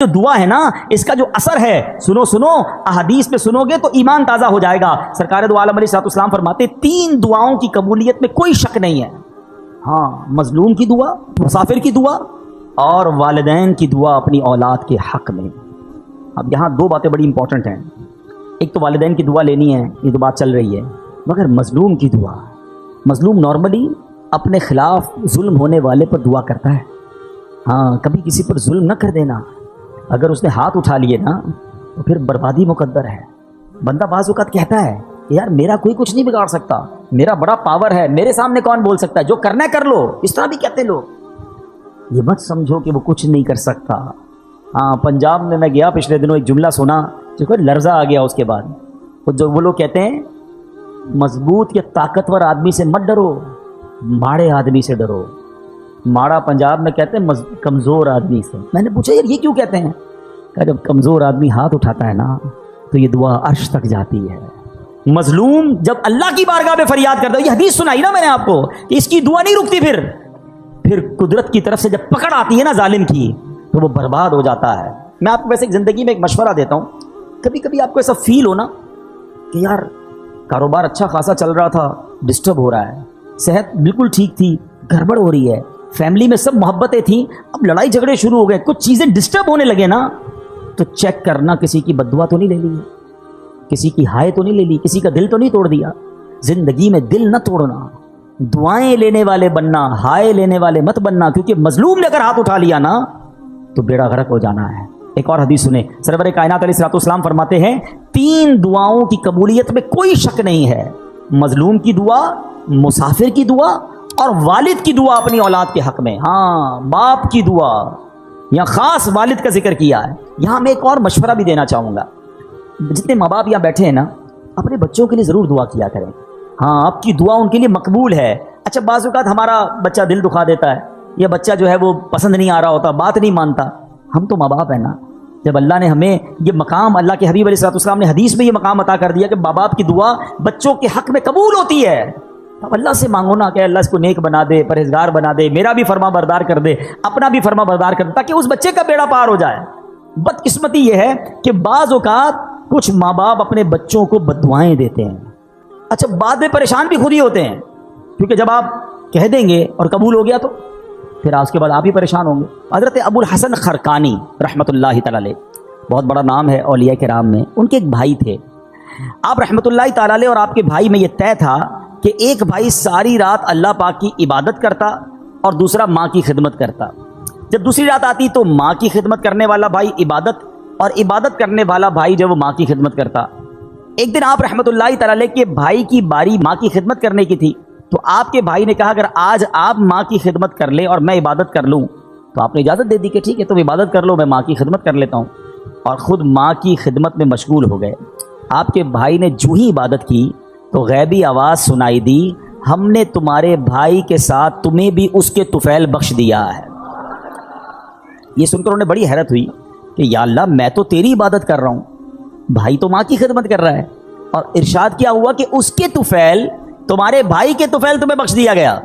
جو دعا ہے نا اس کا جو اثر ہے، سنو سنو احادیث میں سنو گے تو ایمان تازہ ہو جائے گا۔ سرکار دو عالم علیہ السلام فرماتے تین دعاؤں کی قبولیت میں کوئی شک نہیں ہے۔ ہاں، مظلوم کی دعا، مسافر کی دعا اور والدین کی دعا اپنی اولاد کے حق میں۔ اب یہاں دو باتیں بڑی امپورٹنٹ ہیں، ایک تو والدین کی دعا لینی ہے، یہ تو بات چل رہی ہے، مگر مظلوم کی دعا، مظلوم نارملی اپنے خلاف ظلم ہونے والے پر دعا کرتا ہے۔ ہاں، کبھی کسی پر ظلم نہ کر دینا، اگر اس نے ہاتھ اٹھا لیے نا تو پھر بربادی مقدر ہے۔ بندہ بعض اوقات کہتا ہے کہ یار میرا کوئی کچھ نہیں بگاڑ سکتا، میرا بڑا پاور ہے، میرے سامنے کون بول سکتا ہے، جو کرنا ہے کر لو، اس طرح بھی کہتے لوگ۔ یہ مت سمجھو کہ وہ کچھ نہیں کر سکتا۔ ہاں، پنجاب میں گیا پچھلے دنوں، ایک جملہ سنا جو کہ لرزہ آ گیا اس کے بعد۔ وہ لوگ کہتے ہیں مضبوط یا طاقتور آدمی سے مت ڈرو، ماڑے آدمی سے ڈرو۔ ماڑا پنجاب میں کہتے ہیں کمزور آدمی سے۔ میں نے پوچھا یار یہ کیوں کہتے ہیں؟ کہ جب کمزور آدمی ہاتھ اٹھاتا ہے نا تو یہ دعا عرش تک جاتی ہے۔ مظلوم جب اللہ کی بارگاہ میں فریاد کرتا ہے، یہ حدیث سنائی نا میں نے آپ کو کہ اس کی دعا نہیں رکتی، پھر قدرت کی طرف سے جب پکڑ آتی ہے نا ظالم کی تو وہ برباد ہو جاتا ہے۔ میں آپ کو ویسے زندگی میں ایک مشورہ دیتا ہوں، کبھی کبھی آپ کو ایسا فیل ہو نا کہ یار کاروبار اچھا خاصا چل رہا تھا، ڈسٹرب ہو رہا ہے، صحت بالکل ٹھیک تھی، گڑبڑ ہو رہی ہے، فیملی میں سب محبتیں تھیں، اب لڑائی جھگڑے شروع ہو گئے، کچھ چیزیں ڈسٹرب ہونے لگے نا تو چیک کرنا کسی کی بد دعا تو نہیں لے لی، کسی کی ہائے تو نہیں لے لی، کسی کا دل تو نہیں توڑ دیا۔ زندگی میں دل نہ توڑنا، دعائیں لینے والے بننا، ہائے لینے والے مت بننا، کیونکہ مظلوم نے اگر ہاتھ اٹھا لیا نا تو بیڑا غرق ہو جانا ہے۔ ایک اور حدیث سنیں، سرور کائنات علیہ السلام فرماتے ہیں تین دعاؤں کی قبولیت میں کوئی شک نہیں ہے، مظلوم کی دعا، مسافر کی دعا اور والد کی دعا اپنی اولاد کے حق میں۔ ہاں، باپ کی دعا، یہاں خاص والد کا ذکر کیا ہے۔ یہاں میں ایک اور مشورہ بھی دینا چاہوں گا، جتنے ماں باپ یہاں بیٹھے ہیں نا اپنے بچوں کے لیے ضرور دعا کیا کریں۔ ہاں، آپ کی دعا ان کے لیے مقبول ہے۔ اچھا، بعض اوقات ہمارا بچہ دل دکھا دیتا ہے یا بچہ جو ہے وہ پسند نہیں آ رہا ہوتا، بات نہیں مانتا، ہم تو ماں باپ ہیں نا۔ جب اللہ نے ہمیں یہ مقام، اللہ کے حبیب علیہ السلام نے حدیث میں یہ مقام عطا کر دیا کہ ماں باپ کی دعا بچوں کے حق میں قبول ہوتی ہے، اب اللہ سے مانگو نا کہ اللہ اس کو نیک بنا دے، پرہیزگار بنا دے، میرا بھی فرما بردار کر دے، اپنا بھی فرما بردار کر دے، تاکہ اس بچے کا بیڑا پار ہو جائے۔ بدقسمتی یہ ہے کہ بعض اوقات کچھ ماں باپ اپنے بچوں کو بد دعائیں دیتے ہیں، اچھا بعد میں پریشان بھی خود ہی ہوتے ہیں، کیونکہ جب آپ کہہ دیں گے اور قبول ہو گیا تو پھر اس کے بعد آپ ہی پریشان ہوں گے۔ حضرت ابو الحسن خرقانی رحمۃ اللہ تعالی علیہ، بہت بڑا نام ہے اولیاء کرام میں، ان کے ایک بھائی تھے۔ آپ رحمۃ اللہ تعالی علیہ اور آپ کے بھائی میں یہ طے تھا کہ ایک بھائی ساری رات اللہ پاک کی عبادت کرتا اور دوسرا ماں کی خدمت کرتا۔ جب دوسری رات آتی تو ماں کی خدمت کرنے والا بھائی عبادت، اور عبادت کرنے والا بھائی جو وہ ماں کی خدمت کرتا۔ ایک دن آپ رحمۃ اللہ تعالی علیہ کے بھائی کی باری ماں کی خدمت کرنے کی تھی، تو آپ کے بھائی نے کہا اگر آج آپ ماں کی خدمت کر لیں اور میں عبادت کر لوں، تو آپ نے اجازت دے دی کہ ٹھیک ہے تم عبادت کر لو، میں ماں کی خدمت کر لیتا ہوں، اور خود ماں کی خدمت میں مشغول ہو گئے۔ آپ کے بھائی نے جو ہی عبادت کی تو غیبی آواز سنائی دی، ہم نے تمہارے بھائی کے ساتھ تمہیں بھی اس کے طفیل بخش دیا ہے۔ یہ سن کر انہیں بڑی حیرت ہوئی کہ یا اللہ میں تو تیری عبادت کر رہا ہوں، بھائی تو ماں کی خدمت کر رہا ہے، اور ارشاد کیا ہوا کہ اس کے طفیل، تمہارے بھائی کے طفیل تمہیں بخش دیا گیا،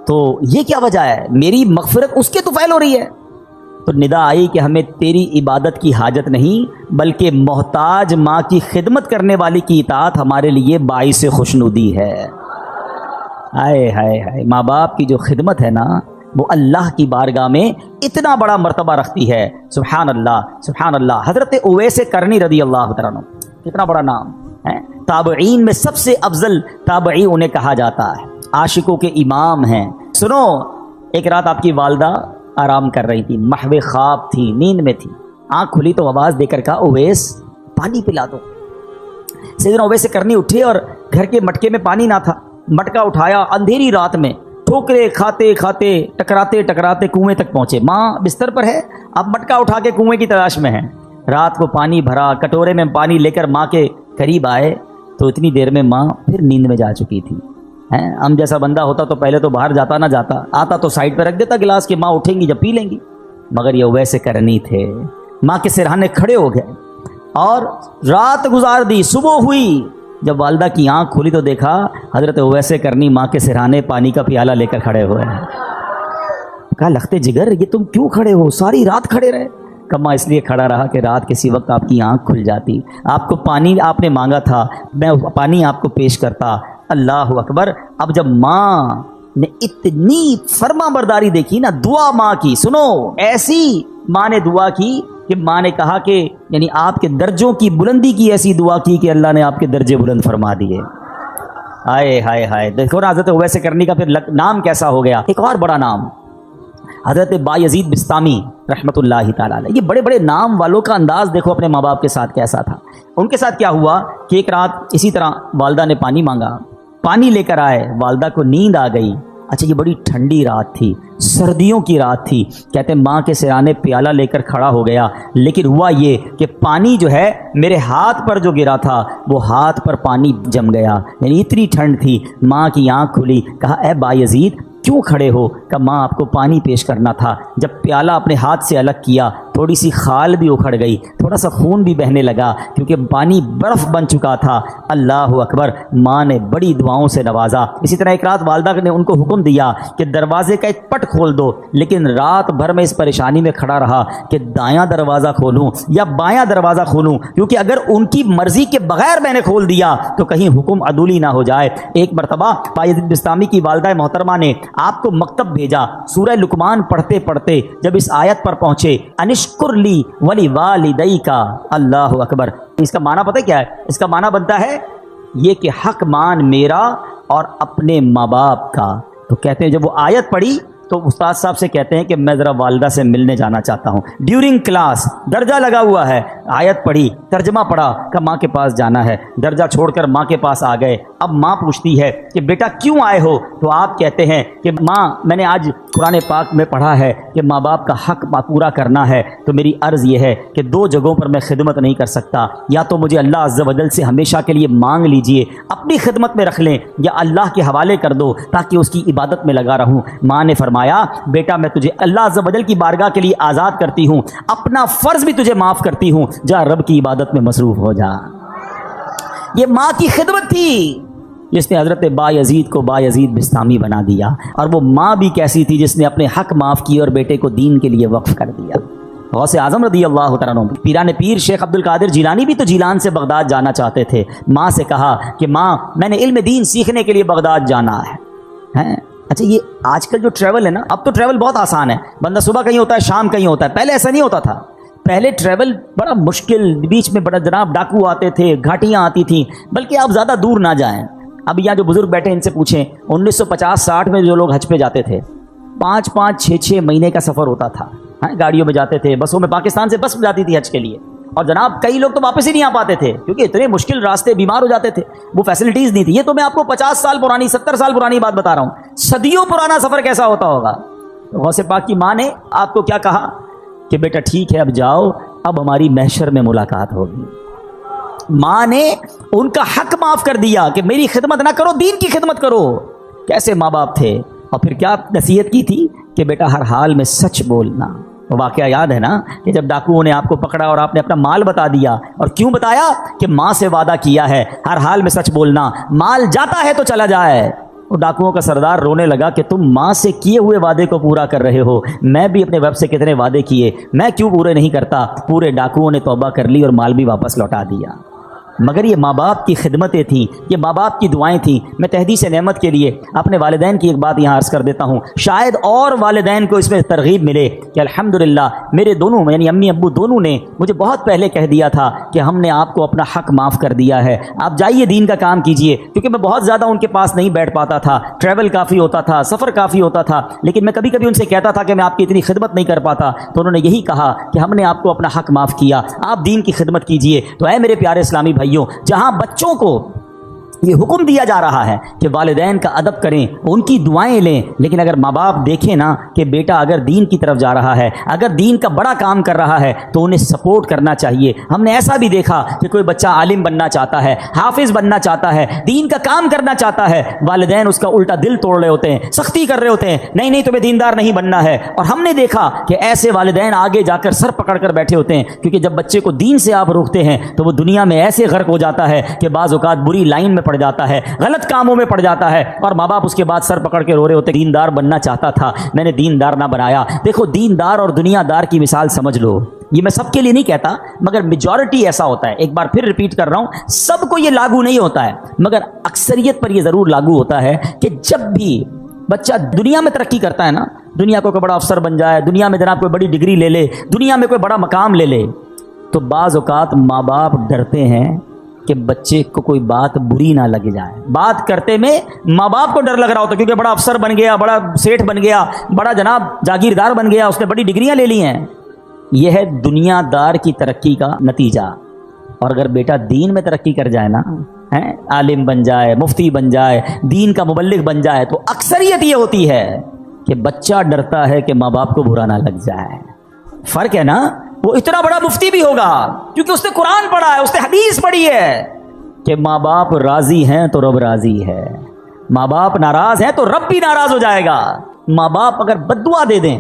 تو یہ کیا وجہ ہے؟ میری مغفرت اس کے طفیل ہو رہی ہے۔ تو ندا آئی کہ ہمیں تیری عبادت کی حاجت نہیں، بلکہ محتاج ماں کی خدمت کرنے والی کی اطاعت ہمارے لیے باعث خوشنودی ہے۔ ہائے ہائے ہائے، ماں باپ کی جو خدمت ہے نا وہ اللہ کی بارگاہ میں اتنا بڑا مرتبہ رکھتی ہے۔ سبحان اللہ سبحان اللہ۔ حضرت اویس کرنی رضی اللہ تعالیٰ عنہ، کتنا بڑا نام ہے، تابعین میں سب سے افضل تابعی انہیں کہا جاتا ہے، عاشقوں کے امام ہیں۔ سنو، ایک رات آپ کی والدہ آرام کر رہی تھی، محو خواب تھی، نیند میں تھی، آنکھ کھلی تو آواز دے کر کہا اویس پانی پلا دو۔ سیدنا اویس کرنی اٹھے اور گھر کے مٹکے میں پانی نہ تھا، مٹکا اٹھایا، اندھیری رات میں ٹھوکرے کھاتے کھاتے ٹکراتے ٹکراتے کنویں تک پہنچے۔ ماں بستر پر ہے، اب مٹکا اٹھا کے کنویں کی تلاش میں ہیں۔ رات کو پانی بھرا، کٹورے میں پانی لے کر ماں کے قریب آئے تو اتنی دیر میں ماں پھر نیند میں جا چکی تھی۔ ہم جیسا بندہ ہوتا تو پہلے تو باہر جاتا نہ جاتا، آتا تو سائڈ پہ رکھ دیتا گلاس کہ ماں اٹھیں گی جب پی لیں گی، مگر یہ ویسے کرنی تھے، ماں کے سرہانے کھڑے ہو گئے اور رات گزار دی۔ صبح ہوئی، جب والدہ کی آنکھ کھلی تو دیکھا حضرت اویسے کرنی ماں کے سرہانے پانی کا پیالہ لے کر کھڑے ہوئے ہیں۔ کہا لختے جگر یہ تم کیوں کھڑے ہو، ساری رات کھڑے رہے؟ کما اس لیے کھڑا رہا کہ رات کسی وقت آپ کی آنکھ کھل جاتی، آپ کو پانی آپ نے مانگا تھا، میں پانی آپ کو پیش کرتا۔ اللہ اکبر۔ اب جب ماں نے اتنی فرما برداری دیکھی نا، دعا ماں کی سنو، ایسی ماں نے دعا کی کہ ماں نے کہا کہ یعنی آپ کے درجوں کی بلندی کی ایسی دعا کی کہ اللہ نے آپ کے درجے بلند فرما دیے۔ ہائے ہائے ہائے، دیکھو نا حضرت اویس کرنی کا پھر نام کیسا ہو گیا۔ ایک اور بڑا نام حضرت بایزید بستامی رحمۃ اللہ تعالیٰ علیہ۔ یہ بڑے بڑے نام والوں کا انداز دیکھو اپنے ماں باپ کے ساتھ کیسا تھا۔ ان کے ساتھ کیا ہوا کہ ایک رات اسی طرح والدہ نے پانی مانگا، پانی لے کر آئے، والدہ کو نیند آ گئی۔ اچھا، یہ بڑی ٹھنڈی رات تھی، سردیوں کی رات تھی۔ کہتے ہیں ماں کے سرانے پیالہ لے کر کھڑا ہو گیا، لیکن ہوا یہ کہ پانی جو ہے میرے ہاتھ پر جو گرا تھا وہ ہاتھ پر پانی جم گیا، یعنی اتنی ٹھنڈ تھی۔ ماں کی آنکھ کھلی، کہا اے بایزید کیوں کھڑے ہو؟ کہ ماں آپ کو پانی پیش کرنا تھا۔ جب پیالہ اپنے ہاتھ سے الگ کیا، تھوڑی سی خال بھی اکھڑ گئی، تھوڑا سا خون بھی بہنے لگا، کیونکہ پانی برف بن چکا تھا۔ اللہ اکبر، ماں نے بڑی دعاؤں سے نوازا۔ اسی طرح ایک رات والدہ نے ان کو حکم دیا کہ دروازے کا ایک پٹ کھول دو، لیکن رات بھر میں اس پریشانی میں کھڑا رہا کہ دایاں دروازہ کھولوں یا بایاں دروازہ کھولوں، کیونکہ اگر ان کی مرضی کے بغیر میں نے کھول دیا تو کہیں حکم عدولی نہ ہو جائے۔ ایک مرتبہ بایزید بستامی کی والدہ محترمہ نے آپ کو مکتب بھیجا، سورہ لقمان پڑھتے پڑھتے جب اس آیت پر پہنچے، انشکر لی ولی والدیکا، اللہ اکبر، اس کا معنی پتہ کیا ہے؟ اس کا معنی بنتا ہے یہ کہ حق مان میرا اور اپنے ماں باپ کا۔ تو کہتے ہیں جب وہ آیت پڑھی تو استاد صاحب سے کہتے ہیں کہ میں ذرا والدہ سے ملنے جانا چاہتا ہوں، ڈیورنگ کلاس درجہ لگا ہوا ہے، آیت پڑھی، ترجمہ پڑھا کہ ماں کے پاس جانا ہے، درجہ چھوڑ کر ماں کے پاس آ گئے۔ اب ماں پوچھتی ہے کہ بیٹا کیوں آئے ہو؟ تو آپ کہتے ہیں کہ ماں میں نے آج قرآن پاک میں پڑھا ہے کہ ماں باپ کا حق پورا کرنا ہے، تو میری عرض یہ ہے کہ دو جگہوں پر میں خدمت نہیں کر سکتا، یا تو مجھے اللہ عز و جل سے ہمیشہ کے لیے مانگ لیجئے، اپنی خدمت میں رکھ لیں، یا اللہ کے حوالے کر دو تاکہ اس کی عبادت میں لگا رہوں۔ ماں نے فرمایا بیٹا میں تجھے اللہ عز و جل کی بارگاہ کے لیے آزاد کرتی ہوں، اپنا فرض بھی تجھے معاف کرتی ہوں، جا رب کی عبادت میں مصروف ہو جا۔ یہ ماں کی خدمت تھی جس نے حضرت بایزید کو بایزید بستامی بنا دیا، اور وہ ماں بھی کیسی تھی جس نے اپنے حق معاف کیے اور بیٹے کو دین کے لیے وقف کر دیا۔ غوث اعظم رضی اللہ تعالیٰ عنہ، پیران پیر شیخ عبد القادر جیلانی بھی تو جیلان سے بغداد جانا چاہتے تھے۔ ماں سے کہا کہ ماں میں نے علم دین سیکھنے کے لیے بغداد جانا ہے۔ اچھا، یہ آج کل جو ٹریول ہے نا، اب تو ٹریول بہت آسان ہے، بندہ صبح کہیں ہوتا ہے شام کہیں ہوتا ہے، پہلے ایسا نہیں ہوتا تھا۔ پہلے ٹریول بڑا مشکل، بیچ میں بڑا جناب ڈاکو آتے تھے، گھاٹیاں آتی تھیں، بلکہ آپ زیادہ دور نہ جائیں۔ اب یہاں جو بزرگ بیٹھے ان سے پوچھیں، 1950-60 میں جو لوگ حج پہ جاتے تھے 5-5 6-6 مہینے کا سفر ہوتا تھا، گاڑیوں میں جاتے تھے، بسوں میں، پاکستان سے بس جاتی تھی حج کے لیے، اور جناب کئی لوگ تو واپس ہی نہیں آ پاتے تھے کیونکہ اتنے مشکل راستے، بیمار ہو جاتے تھے، وہ فیسلٹیز نہیں تھی۔ یہ تو میں آپ کو 50 سال پرانی، 70 سال پرانی بات بتا رہا ہوں، صدیوں پرانا سفر کیسا ہوتا ہوگا۔ غوث پاک کی ماں نے آپ کو کیا کہا کہ بیٹا ٹھیک ہے اب جاؤ، اب ہماری محشر میں ملاقات ہوگی۔ ماں نے ان کا حق معاف کر دیا کہ میری خدمت نہ کرو، دین کی خدمت کرو۔ کیسے ماں باپ تھے، اور پھر کیا نصیحت کی تھی کہ بیٹا ہر حال میں سچ بولنا۔ وہ واقعہ یاد ہے نا کہ جب ڈاکوؤں نے آپ کو پکڑا اور آپ نے اپنا مال بتا دیا، اور کیوں بتایا کہ ماں سے وعدہ کیا ہے ہر حال میں سچ بولنا، مال جاتا ہے تو چلا جائے۔ وہ ڈاکوؤں کا سردار رونے لگا کہ تم ماں سے کیے ہوئے وعدے کو پورا کر رہے ہو، میں بھی اپنے ویب سے کتنے وعدے کیے، میں کیوں پورے نہیں کرتا؟ پورے ڈاکوؤں نے توبہ کر لی اور مال بھی واپس لوٹا دیا۔ مگر یہ ماں باپ کی خدمتیں تھیں، یہ ماں باپ کی دعائیں تھیں۔ میں تحدیث نعمت کے لیے اپنے والدین کی ایک بات یہاں عرض کر دیتا ہوں، شاید اور والدین کو اس میں ترغیب ملے کہ الحمدللہ میرے دونوں یعنی امی ابو دونوں نے مجھے بہت پہلے کہہ دیا تھا کہ ہم نے آپ کو اپنا حق معاف کر دیا ہے، آپ جائیے دین کا کام کیجیے، کیونکہ میں بہت زیادہ ان کے پاس نہیں بیٹھ پاتا تھا، ٹریول کافی ہوتا تھا، سفر کافی ہوتا تھا، لیکن میں کبھی کبھی ان سے کہتا تھا کہ میں آپ کی اتنی خدمت نہیں کر پاتا، تو انہوں نے یہی کہا کہ ہم نے آپ کو اپنا حق معاف کیا، آپ دین کی خدمت کیجیے۔ تو اے میرے پیارے اسلامی بھائیوں، جہاں بچوں کو یہ حکم دیا جا رہا ہے کہ والدین کا ادب کریں، ان کی دعائیں لیں، لیکن اگر ماں باپ دیکھیں نا کہ بیٹا اگر دین کی طرف جا رہا ہے، اگر دین کا بڑا کام کر رہا ہے تو انہیں سپورٹ کرنا چاہیے۔ ہم نے ایسا بھی دیکھا کہ کوئی بچہ عالم بننا چاہتا ہے، حافظ بننا چاہتا ہے، دین کا کام کرنا چاہتا ہے، والدین اس کا الٹا دل توڑ رہے ہوتے ہیں، سختی کر رہے ہوتے ہیں، نہیں نہیں تمہیں دیندار نہیں بننا ہے۔ اور ہم نے دیکھا کہ ایسے والدین آگے جا کر سر پکڑ کر بیٹھے ہوتے ہیں، کیونکہ جب بچے کو دین سے آپ روکتے ہیں تو وہ دنیا میں ایسے غرق ہو جاتا ہے کہ بعض اوقات بری لائن میں پڑ جاتا ہے، غلط کاموں میں پڑ جاتا ہے، اور ماں باپ اس کے بعد سر پکڑ کے رو رہے ہوتے ہیں، دیندار بننا چاہتا تھا میں نے دیندار نہ بنایا۔ دیکھو دیندار اور دنیا دار کی مثال سمجھ لو، یہ میں سب کے لیے نہیں کہتا مگر میجورٹی ایسا ہوتا ہے. ایک بار پھر ریپیٹ کر رہا ہوں, سب کو یہ لاگو نہیں ہوتا ہے مگر اکثریت پر یہ ضرور لاگو ہوتا ہے کہ جب بھی بچہ دنیا میں ترقی کرتا ہے نا, دنیا کو کوئی بڑا افسر بن جائے, دنیا میں جناب کوئی بڑی ڈگری لے لے, دنیا میں کوئی بڑا مقام لے لے, تو بعض اوقات ماں باپ ڈرتے ہیں کہ بچے کو کوئی بات بری نہ لگ جائے. بات کرتے میں ماں باپ کو ڈر لگ رہا ہوتا کیونکہ بڑا افسر بن گیا, بڑا سیٹھ بن گیا, بڑا جناب جاگیردار بن گیا, اس نے بڑی ڈگریاں لے لی ہیں. یہ ہے دنیا دار کی ترقی کا نتیجہ. اور اگر بیٹا دین میں ترقی کر جائے نا, عالم بن جائے, مفتی بن جائے, دین کا مبلغ بن جائے, تو اکثریت یہ ہوتی ہے کہ بچہ ڈرتا ہے کہ ماں باپ کو برا نہ لگ جائے. فرق ہے نا, وہ اتنا بڑا مفتی بھی ہوگا کیونکہ اس نے قرآن پڑھا ہے, اس نے حدیث پڑھی ہے کہ ماں باپ راضی ہیں تو رب راضی ہے, ماں باپ ناراض ہیں تو رب بھی ناراض ہو جائے گا. ماں باپ اگر بددعا دے دیں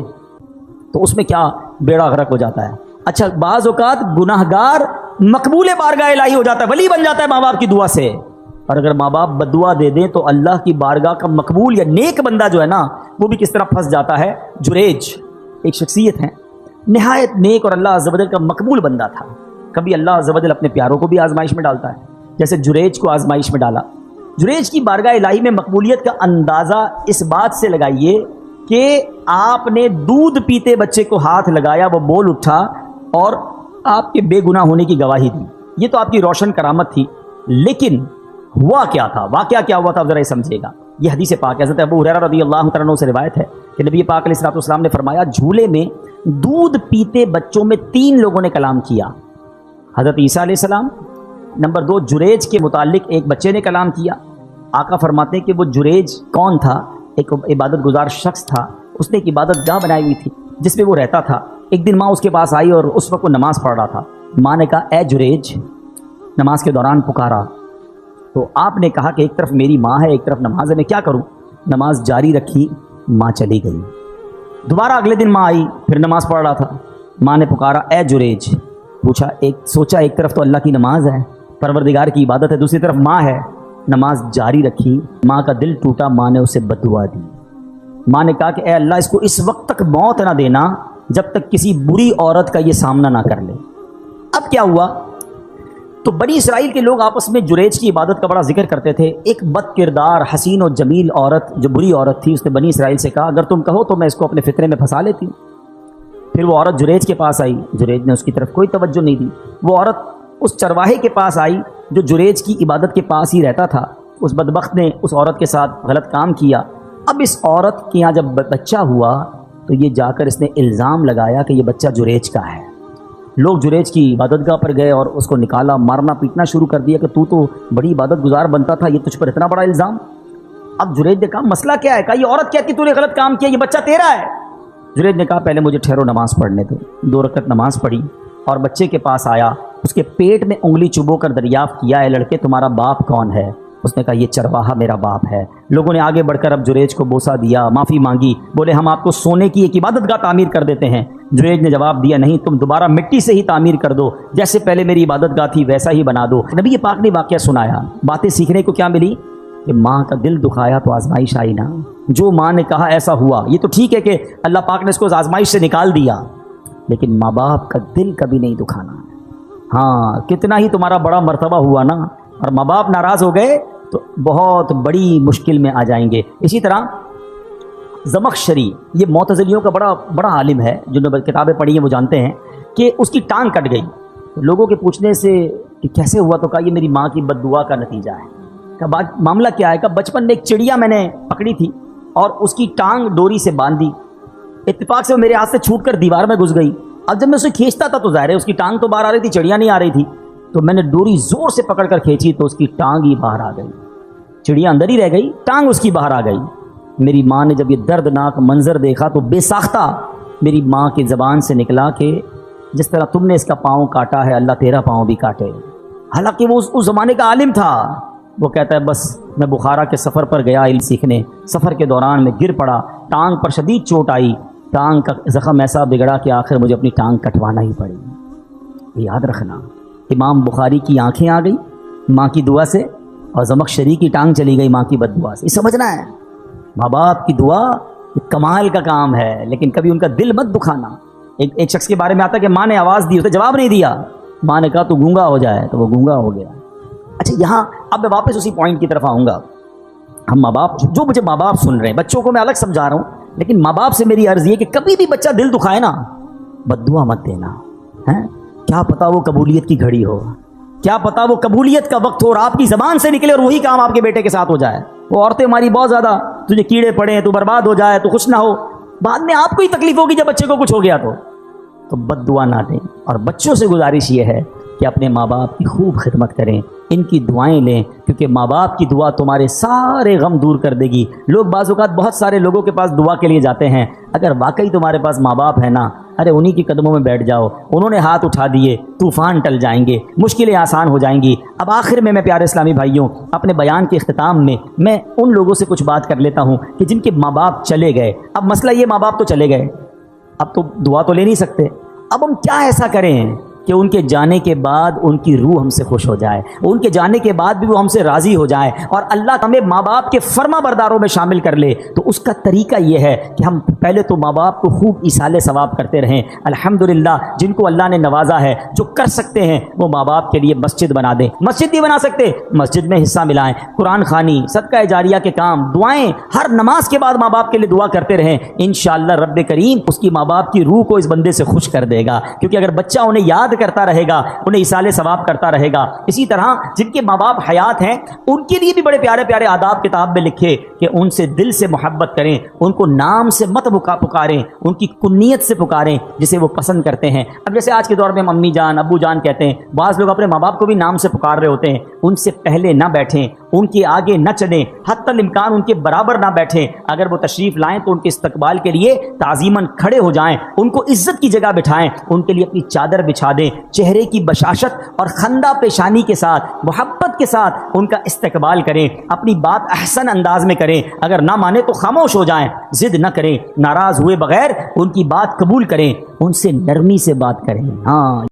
تو اس میں کیا بیڑا غرق ہو جاتا ہے. اچھا, بعض اوقات گناہ گار مقبول بارگاہ الہی ہو جاتا ہے, ولی بن جاتا ہے ماں باپ کی دعا سے. اور اگر ماں باپ بددعا دے دیں تو اللہ کی بارگاہ کا مقبول یا نیک بندہ جو ہے نا, وہ بھی کس طرح پھنس جاتا ہے. جریج ایک شخصیت ہے, نہایت نیک اور اللہ عز و جل کا مقبول بندہ تھا. کبھی اللہ عز و جل اپنے پیاروں کو بھی آزمائش میں ڈالتا ہے, جیسے جریج کو آزمائش میں ڈالا. جریج کی بارگاہ الہی میں مقبولیت کا اندازہ اس بات سے لگائیے کہ آپ نے دودھ پیتے بچے کو ہاتھ لگایا, وہ بول اٹھا اور آپ کے بے گناہ ہونے کی گواہی دی. یہ تو آپ کی روشن کرامت تھی, لیکن ہوا کیا تھا, واقعہ کیا ہوا تھا, ذرا یہ سمجھیے گا. یہ حدیث پاک ہے, حضرت ابو ہریرہ رضی اللہ تعالیٰ عنہ سے روایت ہے کہ نبی پاک علیہ الصلوۃ والسلام نے فرمایا, جھولے میں دودھ پیتے بچوں میں 3 لوگوں نے کلام کیا. حضرت عیسیٰ علیہ السلام, نمبر 2 جریج کے متعلق ایک بچے نے کلام کیا. آقا فرماتے ہیں کہ وہ جریج کون تھا؟ ایک عبادت گزار شخص تھا, اس نے ایک عبادت گاہ بنائی ہوئی تھی جس میں وہ رہتا تھا. ایک دن ماں اس کے پاس آئی اور اس وقت وہ نماز پڑھ رہا تھا. ماں نے کہا, اے جریج, نماز کے دوران پکارا. تو آپ نے کہا کہ ایک طرف میری ماں ہے, ایک طرف نماز ہے, میں کیا کروں؟ نماز جاری رکھی, ماں چلی گئی. دوبارہ اگلے دن ماں آئی, پھر نماز پڑھ رہا تھا. ماں نے پکارا, اے جریج. پوچھا, سوچا ایک طرف تو اللہ کی نماز ہے, پروردگار کی عبادت ہے, دوسری طرف ماں ہے. نماز جاری رکھی, ماں کا دل ٹوٹا, ماں نے اسے بددعا دی. ماں نے کہا کہ اے اللہ, اس کو اس وقت تک موت نہ دینا جب تک کسی بری عورت کا یہ سامنا نہ کر لے. اب کیا ہوا؟ تو بنی اسرائیل کے لوگ آپس میں جریج کی عبادت کا بڑا ذکر کرتے تھے. ایک بد کردار حسین و جمیل عورت جو بری عورت تھی, اس نے بنی اسرائیل سے کہا, اگر تم کہو تو میں اس کو اپنے فتنے میں پھنسا لیتی ہوں. پھر وہ عورت جریج کے پاس آئی, جریج نے اس کی طرف کوئی توجہ نہیں دی. وہ عورت اس چرواہے کے پاس آئی جو جریج کی عبادت کے پاس ہی رہتا تھا. اس بدبخت نے اس عورت کے ساتھ غلط کام کیا. اب اس عورت کے یہاں جب بچہ ہوا تو یہ جا کر اس نے الزام لگایا کہ یہ بچہ جریج کا ہے. لوگ جریج کی عبادت گاہ پر گئے اور اس کو نکالا, مارنا پیٹنا شروع کر دیا کہ تو بڑی عبادت گزار بنتا تھا, یہ تجھ پر اتنا بڑا الزام. اب جریج نے کہا, مسئلہ کیا ہے؟ کہا, یہ عورت کہتی تو نے غلط کام کیا, یہ بچہ تیرا ہے. جریج نے کہا, پہلے مجھے ٹھہرو, نماز پڑھنے دو. 2 رکعت نماز پڑھی اور بچے کے پاس آیا, اس کے پیٹ میں انگلی چبو کر دریافت کیا, اے لڑکے تمہارا باپ کون ہے؟ اس نے کہا, یہ چرواہا میرا باپ ہے. لوگوں نے آگے بڑھ کر اب جریج کو بوسہ دیا, معافی مانگی, بولے ہم آپ کو سونے کی ایک عبادت گاہ تعمیر کر دیتے ہیں. جریج نے جواب دیا, نہیں, تم دوبارہ مٹی سے ہی تعمیر کر دو, جیسے پہلے میری عبادت گاہ تھی ویسا ہی بنا دو. نبی پاک نے واقعہ سنایا. باتیں سیکھنے کو کیا ملی کہ ماں کا دل دکھایا تو آزمائش آئی نا. جو ماں نے کہا ایسا ہوا. یہ تو ٹھیک ہے کہ اللہ پاک نے اس کو آزمائش سے نکال دیا, لیکن ماں باپ کا دل کبھی نہیں دکھانا. ہاں, کتنا ہی تمہارا بڑا مرتبہ ہوا نا, اور ماں باپ ناراض ہو گئے تو بہت بڑی مشکل میں آ جائیں گے. اسی طرح زمخشری, یہ معتزلیوں کا بڑا عالم ہے, جنہوں نے کتابیں پڑھی ہیں وہ جانتے ہیں کہ اس کی ٹانگ کٹ گئی. لوگوں کے پوچھنے سے کہ کیسے ہوا تو کہا, یہ میری ماں کی بد دعا کا نتیجہ ہے. کہا, معاملہ کیا ہے؟ کہا, بچپن میں ایک چڑیا میں نے پکڑی تھی اور اس کی ٹانگ ڈوری سے باندھی, اتفاق سے وہ میرے ہاتھ سے چھوٹ کر دیوار میں گھس گئی. اب جب میں اسے کھینچتا تھا تو ظاہر ہے اس کی ٹانگ تو باہر آ رہی تھی, چڑیا نہیں آ رہی تھی. تو میں نے ڈوری زور سے پکڑ کر کھینچی تو اس کی ٹانگ ہی باہر آ گئی. چڑیا اندر ہی رہ گئی, ٹانگ اس کی باہر آ گئی. میری ماں نے جب یہ دردناک منظر دیکھا تو بے ساختہ میری ماں کی زبان سے نکلا کہ جس طرح تم نے اس کا پاؤں کاٹا ہے, اللہ تیرا پاؤں بھی کاٹے. حالانکہ وہ اس زمانے کا عالم تھا. وہ کہتا ہے, بس میں بخارا کے سفر پر گیا علم سیکھنے, سفر کے دوران میں گر پڑا, ٹانگ پر شدید چوٹ آئی, ٹانگ کا زخم ایسا بگڑا کہ آخر مجھے اپنی ٹانگ کٹوانا ہی پڑی. یاد رکھنا, امام بخاری کی آنکھیں آ گئی ماں کی دعا سے, اور زمخشری کی ٹانگ چلی گئی ماں کی بد دعا سے. یہ سمجھنا ہے, ماں باپ کی دعا کمال کا کام ہے, لیکن کبھی ان کا دل مت دکھانا. ایک شخص کے بارے میں آتا ہے کہ ماں نے آواز دی، اسے جواب نہیں دیا، ماں نے کہا تو گونگا ہو جائے، تو وہ گونگا ہو گیا۔ اچھا یہاں اب میں واپس اسی پوائنٹ کی طرف آؤں گا۔ ہم ماں باپ، جو مجھے ماں باپ سن رہے ہیں، بچوں کو میں الگ سمجھا رہا ہوں، لیکن ماں باپ سے میری عرض یہ کہ کبھی بھی بچہ دل دکھائے نا، بد دعا مت دینا ہے۔ کیا پتا وہ قبولیت کی گھڑی ہو، کیا پتا وہ قبولیت کا وقت ہو اور آپ کی زبان سے نکلے اور وہی کام آپ کے بیٹے کے ساتھ ہو جائے۔ وہ عورتیں ہماری بہت زیادہ، تجھے کیڑے پڑے، تو برباد ہو جائے، تو خوش نہ ہو، بعد میں آپ کو ہی تکلیف ہوگی جب بچے کو کچھ ہو گیا تو بد دعا نہ دیں۔ اور بچوں سے گزارش یہ ہے کہ اپنے ماں باپ کی خوب خدمت کریں، ان کی دعائیں لیں، کیونکہ ماں باپ کی دعا تمہارے سارے غم دور کر دے گی۔ لوگ بعض اوقات بہت سارے لوگوں کے پاس دعا کے لیے جاتے ہیں، اگر واقعی تمہارے پاس ماں باپ ہے نا، ارے انہی کی قدموں میں بیٹھ جاؤ، انہوں نے ہاتھ اٹھا دیے، طوفان ٹل جائیں گے، مشکلیں آسان ہو جائیں گی۔ اب آخر میں پیارے اسلامی بھائیوں، اپنے بیان کے اختتام میں ان لوگوں سے کچھ بات کر لیتا ہوں کہ جن کے ماں باپ چلے گئے۔ اب مسئلہ یہ، ماں باپ تو چلے گئے، اب تو دعا تو لے نہیں سکتے، اب ہم کیا ایسا کریں کہ ان کے جانے کے بعد ان کی روح ہم سے خوش ہو جائے، ان کے جانے کے بعد بھی وہ ہم سے راضی ہو جائے اور اللہ ہمیں ماں باپ کے فرما برداروں میں شامل کر لے؟ تو اس کا طریقہ یہ ہے کہ ہم پہلے تو ماں باپ کو خوب ایصال ثواب کرتے رہیں۔ الحمدللہ جن کو اللہ نے نوازا ہے، جو کر سکتے ہیں، وہ ماں باپ کے لیے مسجد بنا دیں۔ مسجد نہیں بنا سکتے، مسجد میں حصہ ملائیں، قرآن خوانی، صدقہ جاریہ کے کام، دعائیں، ہر نماز کے بعد ماں باپ کے لیے دعا کرتے رہیں۔ انشاءاللہ رب کریم اس کی ماں باپ کی روح کو اس بندے سے خوش کر دے گا، کیونکہ اگر بچہ انہیں یاد کرتا رہے گا، انہیں ایصال ثواب کرتا رہے گا۔ اسی طرح جن کے ماں باپ حیات ہیں، ان کے لیے بھی بڑے پیارے پیارے آداب کتاب میں لکھے کہ ان سے دل سے محبت کریں، ان کو نام سے مت پکاریں، ان کی کنیت سے پکاریں جسے وہ پسند کرتے ہیں۔ اب جیسے آج کے دور میں ہم امی جان، ابو جان کہتے ہیں، بعض لوگ اپنے ماں باپ کو بھی نام سے پکار رہے ہوتے ہیں۔ ان سے پہلے نہ بیٹھیں، ان کے آگے نہ چلیں، حتی الامکان ان کے برابر نہ بیٹھیں۔ اگر وہ تشریف لائیں تو ان کے استقبال کے لیے تعظیماً کھڑے ہو جائیں، ان کو عزت کی جگہ بٹھائیں، ان کے لیے اپنی چادر بچھا دیں، چہرے کی بشاشت اور خندہ پیشانی کے ساتھ، محبت کے ساتھ ان کا استقبال کریں، اپنی بات احسن انداز میں کریں۔ اگر نہ مانے تو خاموش ہو جائیں، ضد نہ کریں، ناراض ہوئے بغیر ان کی بات قبول کریں، ان سے نرمی سے بات کریں۔ ہاں